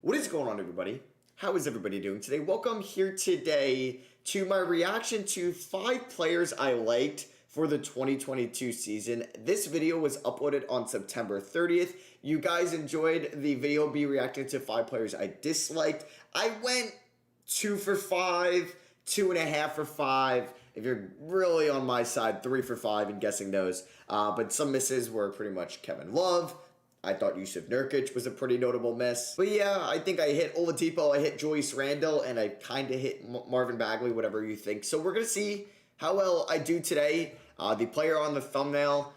What is going on, everybody? How is everybody doing today? Welcome here today to my reaction to 5 players I liked for the 2022 season. This video was uploaded on September 30th. You guys enjoyed the video me reacting to 5 players I disliked. I went 2 for 5, 2.5 for 5. If you're really on my side, 3 for 5 in guessing those. But some misses were pretty much Kevin Love. I thought Yusuf Nurkic was a pretty notable miss. But yeah, I think I hit Oladipo, I hit Julius Randle, and I kind of hit Marvin Bagley, whatever you think. So we're going to see how well I do today. The player on the thumbnail,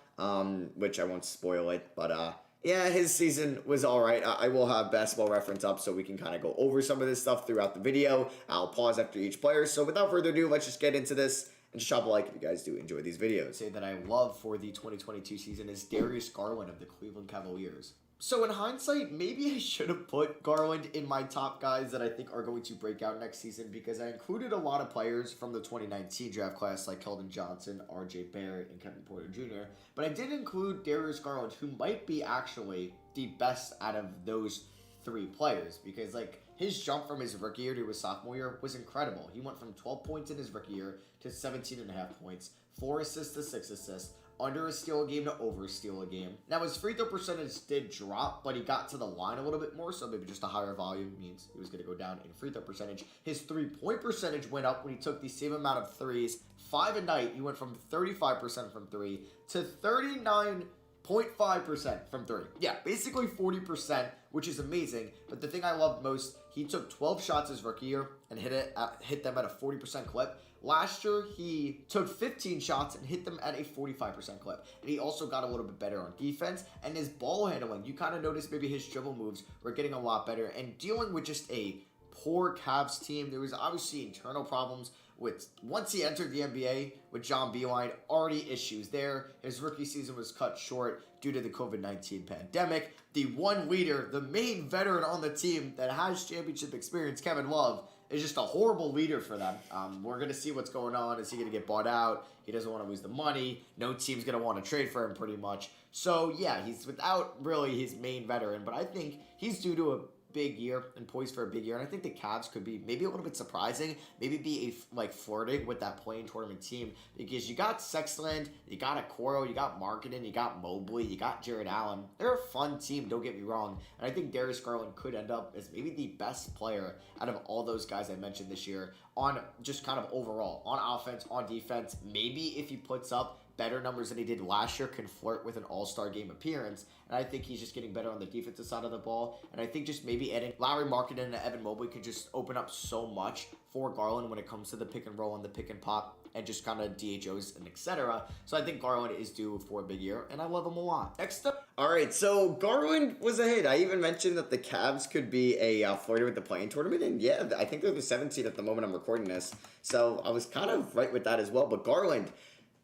which I won't spoil it, but yeah, his season was all right. I will have basketball reference up so we can kind of go over some of this stuff throughout the video. I'll pause after each player. So without further ado, let's just get into this. And just drop a like if you guys do enjoy these videos. Say that I love for the 2022 season is Darius Garland of the Cleveland Cavaliers. So in hindsight, maybe I should have put Garland in my top guys that I think are going to break out next season, because I included a lot of players from the 2019 draft class like Keldon Johnson, RJ Barrett, and Kevin Porter Jr. But I did include Darius Garland, who might be actually the best out of those 3 players, because like his jump from his rookie year to his sophomore year was incredible. He went from 12 points in his rookie year to 17.5 points, 4 assists to 6 assists, under a steal a game to over a steal a game. Now his free throw percentage did drop, but he got to the line a little bit more, so maybe just a higher volume means he was going to go down in free throw percentage. His 3-point percentage went up when he took the same amount of threes. 5 a night, he went from 35% from 3 to 39.5% from 3. Yeah, basically 40%, which is amazing. But the thing I love most, he took 12 shots his rookie year and hit them at a 40% clip. Last year, he took 15 shots and hit them at a 45% clip. And he also got a little bit better on defense. And his ball handling, you kind of noticed maybe his dribble moves were getting a lot better. And dealing with just a poor Cavs team, there was obviously internal problems with, once he entered the NBA with John Beilein, already issues there. His rookie season was cut short due to the COVID-19 pandemic. The one leader, the main veteran on the team that has championship experience, Kevin Love, is just a horrible leader for them. We're going to see what's going on. Is he going to get bought out? He doesn't want to lose the money. No team's going to want to trade for him pretty much. So yeah, he's without really his main veteran, but I think he's due to a big year and poised for a big year, and I think the Cavs could be maybe a little bit surprising, maybe be like flirting with that play-in tournament team, because you got Sexland, you got Okoro, you got Markkanen, you got Mobley, you got Jared Allen. They're a fun team, don't get me wrong, and I think Darius Garland could end up as maybe the best player out of all those guys I mentioned this year on just kind of overall, on offense, on defense. Maybe if he puts up better numbers than he did last year, can flirt with an all-star game appearance. And I think he's just getting better on the defensive side of the ball. And I think just maybe adding Lauri Markkanen and Evan Mobley could just open up so much for Garland when it comes to the pick and roll and the pick and pop and just kind of DHOs and etc. So I think Garland is due for a big year, and I love him a lot. Next up. All right, so Garland was a hit. I even mentioned that the Cavs could be a flirter with the play-in tournament, and yeah, I think they're the 7th seed at the moment I'm recording this. So I was kind of right with that as well. But Garland,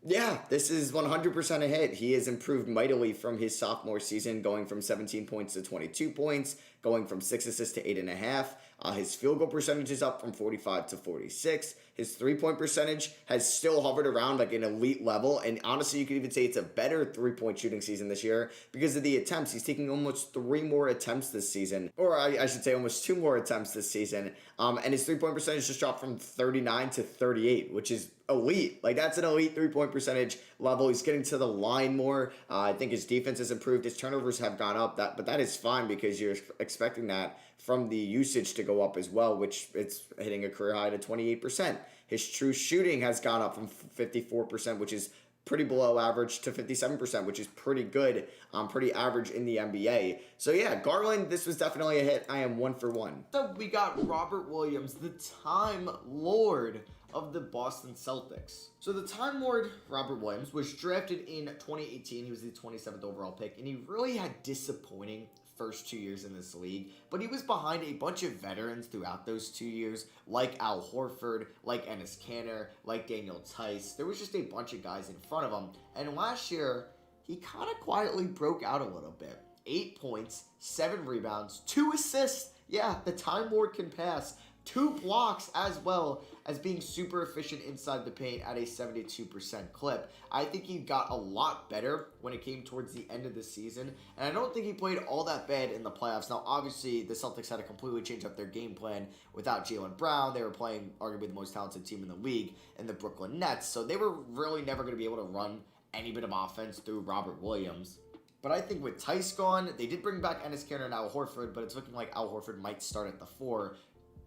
yeah, this is 100% a hit. He has improved mightily from his sophomore season, going from 17 points to 22 points, going from 6 assists to 8.5. His field goal percentage is up from 45 to 46. His 3-point percentage has still hovered around like an elite level. And honestly, you could even say it's a better 3-point shooting season this year because of the attempts. He's taking almost 3 more attempts this season. Or I should say almost 2 more attempts this season. And his 3-point percentage just dropped from 39 to 38, which is elite. Like, that's an elite 3-point percentage level. He's getting to the line more. I think his defense has improved. His turnovers have gone up. But that is fine because you're expecting that from the usage to go up as well, which it's hitting a career high to 28%. His true shooting has gone up from 54%, which is pretty below average, to 57%, which is pretty good, pretty average in the NBA. So yeah, Garland, this was definitely a hit. I am 1 for 1. So we got Robert Williams, the Time Lord of the Boston Celtics. So the Time Lord, Robert Williams, was drafted in 2018. He was the 27th overall pick, and he really had disappointing first 2 years in this league, but he was behind a bunch of veterans throughout those 2 years, like Al Horford, like Enes Kanter, like Daniel Tice. There was just a bunch of guys in front of him, and last year, he kind of quietly broke out a little bit. 8 points, 7 rebounds, 2 assists. Yeah, the Time Lord can pass. 2 blocks as well as being super efficient inside the paint at a 72% clip. I think he got a lot better when it came towards the end of the season, and I don't think he played all that bad in the playoffs. Now, obviously, the Celtics had to completely change up their game plan without Jaylen Brown. They were playing arguably the most talented team in the league in the Brooklyn Nets, so they were really never going to be able to run any bit of offense through Robert Williams. But I think with Tice gone, they did bring back Enes Kanter and Al Horford, but it's looking like Al Horford might start at the 4.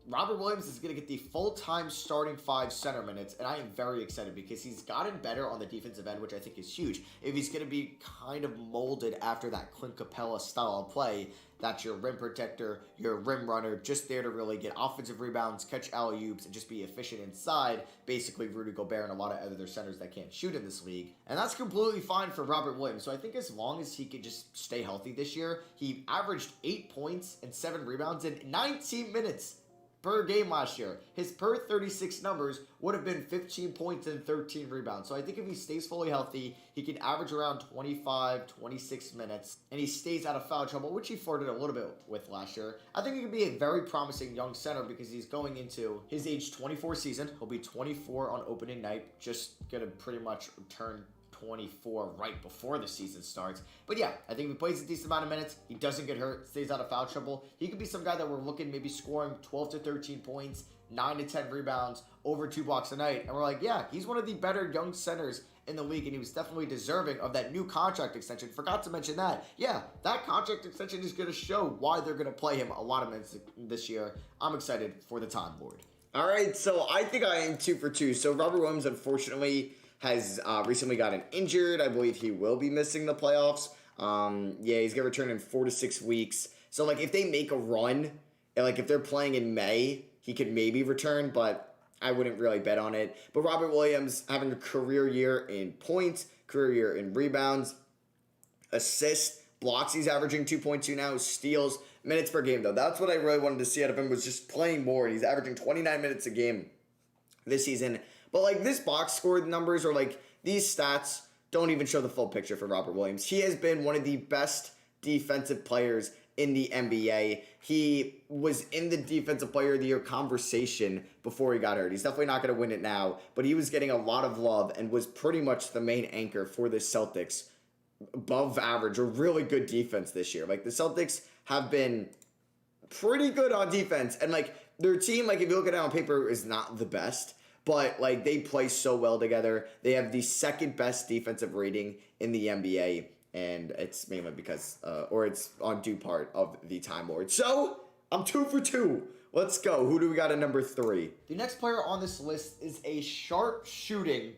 Robert Williams is going to get the full-time starting 5 center minutes, and I am very excited because he's gotten better on the defensive end, which I think is huge. If he's going to be kind of molded after that Clint Capella style of play, that's your rim protector, your rim runner, just there to really get offensive rebounds, catch alley-oops, and just be efficient inside, basically Rudy Gobert and a lot of other centers that can't shoot in this league. And that's completely fine for Robert Williams. So I think as long as he could just stay healthy this year, he averaged 8 points and 7 rebounds in 19 minutes per game last year. His per 36 numbers would have been 15 points and 13 rebounds. So I think if he stays fully healthy, he can average around 25, 26 minutes, and he stays out of foul trouble, which he flirted a little bit with last year. I think he could be a very promising young center because he's going into his age 24 season. He'll be 24 on opening night, just gonna pretty much turn 24 right before the season starts. But yeah, I think if he plays a decent amount of minutes, he doesn't get hurt, stays out of foul trouble, he could be some guy that we're looking maybe scoring 12 to 13 points, 9 to 10 rebounds, over 2 blocks a night. And we're like, yeah, he's one of the better young centers in the league, and he was definitely deserving of that new contract extension. Forgot to mention that. Yeah, that contract extension is going to show why they're going to play him a lot of minutes this year. I'm excited for the Time Lord. All right, so I think I am 2 for 2. So Robert Williams, unfortunately, has recently gotten injured. I believe he will be missing the playoffs. Yeah, he's going to return in 4 to 6 weeks. So, like, if they make a run, and, like, if they're playing in May, he could maybe return, but I wouldn't really bet on it. But Robert Williams having a career year in points, career year in rebounds, assists, blocks. He's averaging 2.2 now, steals, minutes per game, though. That's what I really wanted to see out of him, was just playing more. And he's averaging 29 minutes a game this season. But, like, this box score numbers, or, like, these stats don't even show the full picture for Robert Williams. He has been one of the best defensive players in the NBA. He was in the Defensive Player of the Year conversation before he got hurt. He's definitely not going to win it now, but he was getting a lot of love and was pretty much the main anchor for the Celtics. Above average or really good defense this year. Like, the Celtics have been pretty good on defense, and, like, their team, like, if you look at it on paper, is not the best. But, like, they play so well together. They have the second best defensive rating in the NBA. And it's mainly because, or it's on due part of the Time Lord. So, I'm 2 for 2. Let's go. Who do we got at number 3? The next player on this list is a sharp-shooting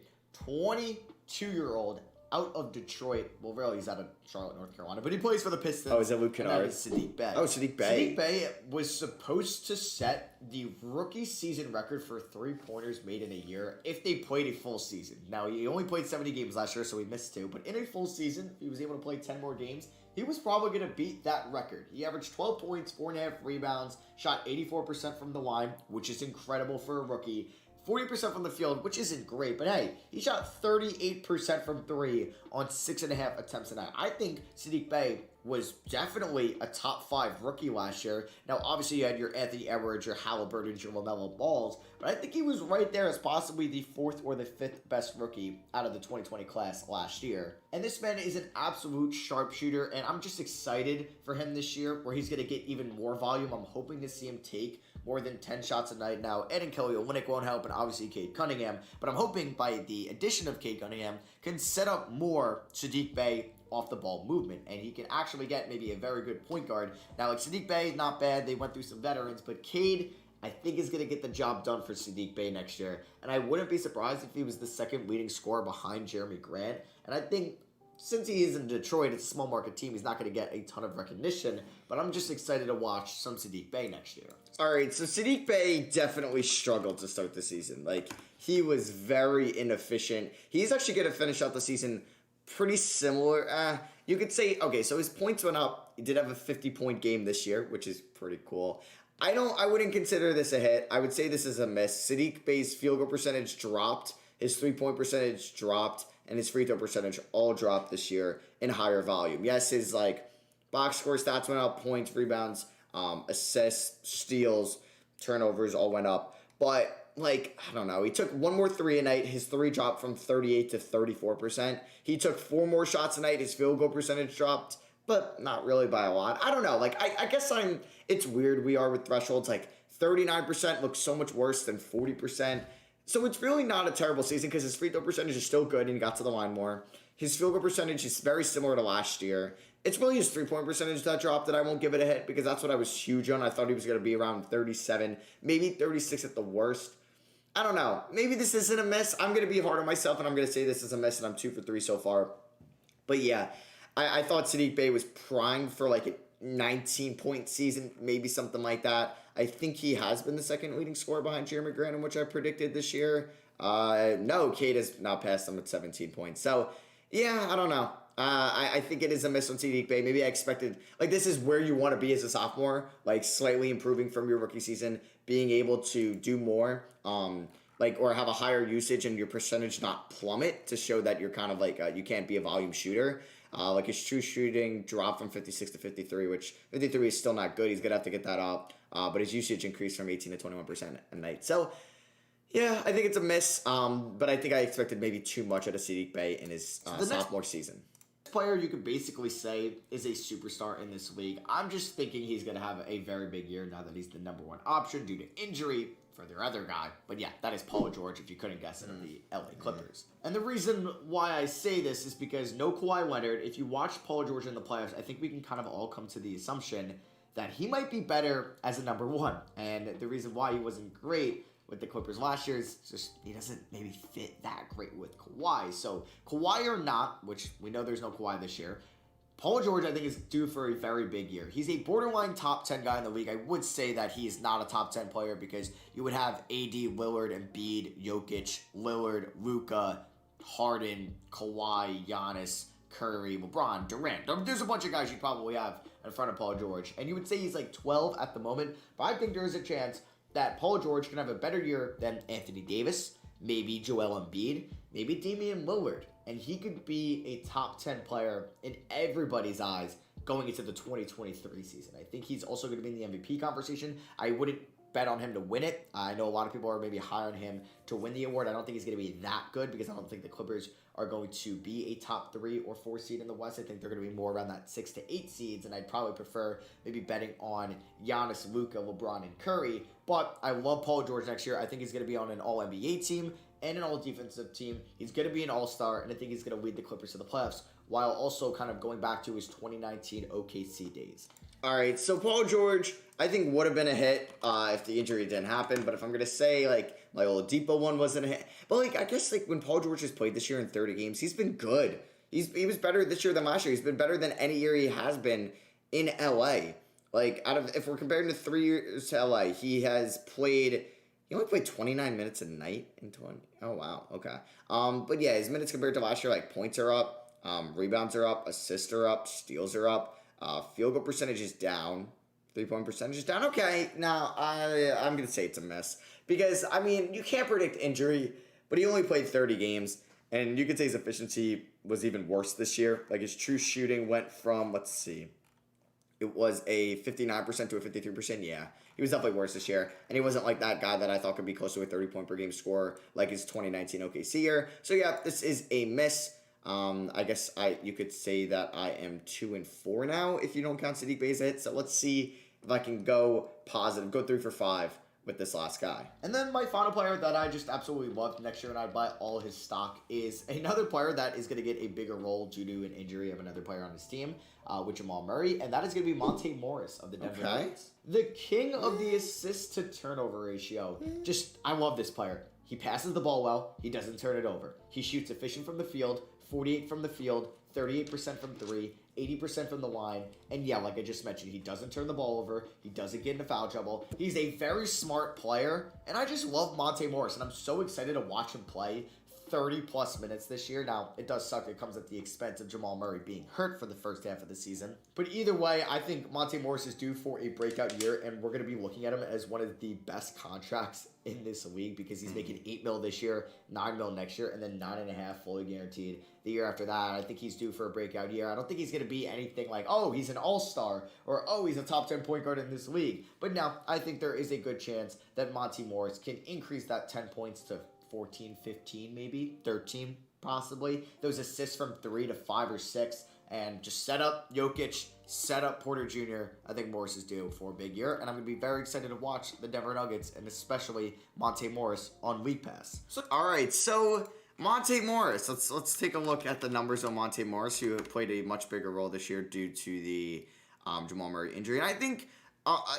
22-year-old out of Detroit. Well, really, he's out of Charlotte, North Carolina, but he plays for the Pistons. Oh, is that Luke Kennard? That is Sadiq Bey. Oh, Sadiq Bey. Sadiq Bey was supposed to set the rookie season record for 3-pointers made in a year if they played a full season. Now, he only played 70 games last year, so he missed 2. But in a full season, if he was able to play 10 more games, he was probably going to beat that record. He averaged 12 points, 4.5 rebounds, shot 84% from the line, which is incredible for a rookie. 40% from the field, which isn't great, but hey, he shot 38% from 3 on 6.5 attempts a night. I think Sadiq Bey was definitely a top 5 rookie last year. Now, obviously, you had your Anthony Edwards, your Halliburton, your LaMelo Balls, but I think he was right there as possibly the 4th or the 5th best rookie out of the 2020 class last year. And this man is an absolute sharpshooter, and I'm just excited for him this year, where he's going to get even more volume. I'm hoping to see him take more than 10 shots a night. Now, Ed and Kelly Olynyk won't help, and obviously Cade Cunningham, but I'm hoping by the addition of Cade Cunningham can set up more Sadiq Bey off the ball movement, and he can actually get maybe a very good point guard. Now, like, Sadiq Bey, not bad. They went through some veterans, but Cade, I think, is going to get the job done for Sadiq Bey next year, and I wouldn't be surprised if he was the second leading scorer behind Jeremy Grant, and I think since he is in Detroit, it's a small market team, he's not going to get a ton of recognition, but I'm just excited to watch some Sadiq Bey next year. All right, so Sadiq Bey definitely struggled to start the season. Like, he was very inefficient. He's actually going to finish out the season pretty similar. You could say, okay, so his points went up. He did have a 50-point game this year, which is pretty cool. I wouldn't consider this a hit. I would say this is a miss. Sadiq Bey's field goal percentage dropped. His 3-point percentage dropped. And his free throw percentage all dropped this year in higher volume. Yes, his, like, box score stats went up, points, rebounds, assists, steals. turnovers all went up. But, like, I don't know. He took one more three a night. His three dropped from 38 to 34%. He took four more shots a night. His field goal percentage dropped, but not really by a lot. I don't know. Like, I guess it's weird we are with thresholds. Like, 39% looks so much worse than 40%. So it's really not a terrible season because his free throw percentage is still good and he got to the line more. His field goal percentage is very similar to last year. It's really his three-point percentage that dropped that I won't give it a hit because that's what I was huge on. I thought he was going to be around 37, maybe 36 at the worst. I don't know. Maybe this isn't a miss. I'm going to be hard on myself and I'm going to say this is a miss and I'm 2 for 3 so far. But yeah, I thought Sadiq Bey was primed for like a 19-point season, maybe something like that. I think he has been the second leading scorer behind Jeremy Grant, which I predicted this year. No, Cade has now passed him with 17 points. So, yeah, I don't know. I think it is a miss on Sadiq Bey. Maybe I expected, like, this is where you want to be as a sophomore, like, slightly improving from your rookie season, being able to do more, or have a higher usage and your percentage not plummet to show that you're kind of like, you can't be a volume shooter. Like, his true shooting dropped from 56 to 53, which 53 is still not good. He's going to have to get that up. But his usage increased from 18 to 21% a night. So, yeah, I think it's a miss. But I think I expected maybe too much out of Sadiq Bey in his sophomore season. Player you could basically say is a superstar in this league. I'm just thinking he's going to have a very big year now that he's the number one option due to injury for their other guy. But yeah, that is Paul George, if you couldn't guess it, of the LA Clippers. And the reason why I say this is because no Kawhi Leonard. If you watch Paul George in the playoffs, I think we can kind of all come to the assumption that he might be better as a number one. And the reason why he wasn't great with the Clippers last year is just he doesn't maybe fit that great with Kawhi. So Kawhi or not, which we know there's no Kawhi this year, Paul George I think is due for a very big year. He's a borderline top 10 guy in the league. I would say that he is not a top 10 player because you would have AD, Lillard, Embiid, Jokic, Lillard, Luka, Harden, Kawhi, Giannis, Curry, LeBron, Durant. There's a bunch of guys you probably have in front of Paul George. And you would say he's like 12 at the moment, but I think there's a chance that Paul George can have a better year than Anthony Davis, maybe Joel Embiid, maybe Damian Lillard. And he could be a top 10 player in everybody's eyes going into the 2023 season. I think he's also going to be in the MVP conversation. I wouldn't bet on him to win it. I know a lot of people are maybe high on him to win the award. I don't think he's going to be that good because I don't think the Clippers are going to be a top 3 or 4 seed in the West. I think they're going to be more around that 6 to 8 seeds, and I'd probably prefer maybe betting on Giannis, Luka, LeBron, and Curry. But I love Paul George next year. I think he's going to be on an All-NBA team and an All-Defensive team. He's going to be an All-Star, and I think he's going to lead the Clippers to the playoffs while also kind of going back to his 2019 OKC days. All right, so Paul George, I think would have been a hit if the injury didn't happen. But if I'm going to say, like, my Oladipo one wasn't a hit. But, like, I guess, like, when Paul George has played this year in 30 games, he's been good. He was better this year than last year. He's been better than any year he has been in LA. Like, if we're comparing the 3 years to LA, he only played 29 minutes a night in 20. Oh, wow. Okay. But, yeah, his minutes compared to last year, like, points are up, rebounds are up, assists are up, steals are up. Field goal percentage is down. 3-point percentage is down. Okay, now I'm going to say it's a miss. Because, I mean, you can't predict injury, but he only played 30 games. And you could say his efficiency was even worse this year. Like, his true shooting went from, let's see, it was a 59% to a 53%. Yeah, he was definitely worse this year. And he wasn't like that guy that I thought could be close to a 30-point per game scorer like his 2019 OKC year. So, yeah, this is a miss. I guess you could say that I am 2 and 4 now if you don't count Sadiq Bey's hit. So let's see if I can go positive, go 3 for 5 with this last guy. And then my final player that I just absolutely loved next year and I'd buy all his stock is another player that is going to get a bigger role due to an injury of another player on his team, with Jamal Murray, and that is going to be Monte Morris of the Denver Nuggets. The king of the assist to turnover ratio. I love this player. He passes the ball well. He doesn't turn it over. He shoots efficient from the field. 48 from the field, 38% from 3, 80% from the line. And yeah, like I just mentioned, he doesn't turn the ball over. He doesn't get into foul trouble. He's a very smart player. And I just love Monte Morris. And I'm so excited to watch him play. 30 plus minutes this year. Now, it does suck. It comes at the expense of Jamal Murray being hurt for the first half of the season. But either way, I think Monte Morris is due for a breakout year, and we're going to be looking at him as one of the best contracts in this league because he's making $8 million this year, $9 million next year, and then $9.5 million fully guaranteed the year after that. I think he's due for a breakout year. I don't think he's going to be anything like, oh, he's an all-star or, oh, he's a top 10 point guard in this league. But now, I think there is a good chance that Monte Morris can increase that 10 points to 14, 15, maybe 13, possibly. Those assists from 3 to 5 or 6, and just set up Jokic, set up Porter Jr. I think Morris is due for a big year, and I'm going to be very excited to watch the Denver Nuggets, and especially Monte Morris on League Pass. All right, so Monte Morris. Let's take a look at the numbers on Monte Morris, who played a much bigger role this year due to the Jamal Murray injury. And I think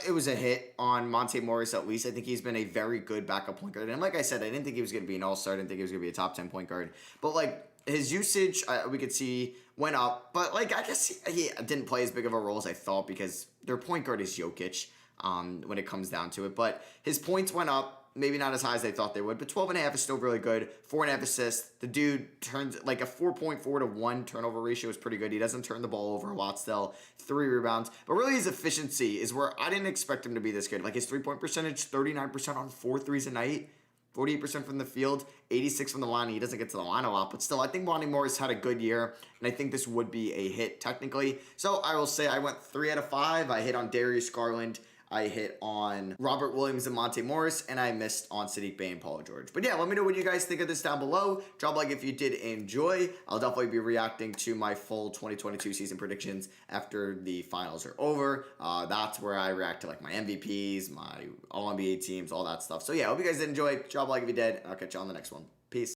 it was a hit on Monte Morris at least. I think he's been a very good backup point guard. And like I said, I didn't think he was going to be an all-star. I didn't think he was going to be a top 10 point guard. But, like, his usage, we could see, went up. But, like, I guess he didn't play as big of a role as I thought because their point guard is Jokic when it comes down to it. But his points went up. Maybe not as high as they thought they would, but 12.5 is still really good. 4.5 assists. The dude turns like a 4.4 to 1 turnover ratio is pretty good. He doesn't turn the ball over a lot still. 3 rebounds. But really his efficiency is where I didn't expect him to be this good. Like his 3-point percentage, 39% on 4 threes a night. 48% from the field, 86 from the line. He doesn't get to the line a lot, but still, I think Monte Morris had a good year, and I think this would be a hit technically. So I will say I went 3 out of 5. I hit on Darius Garland. I hit on Robert Williams and Monte Morris, and I missed on Sadiq Bey and Paul George. But yeah, let me know what you guys think of this down below. Drop a like if you did enjoy. I'll definitely be reacting to my full 2022 season predictions after the finals are over. That's where I react to like my MVPs, my All-NBA teams, all that stuff. So yeah, hope you guys did enjoy. Drop a like if you did, and I'll catch you on the next one.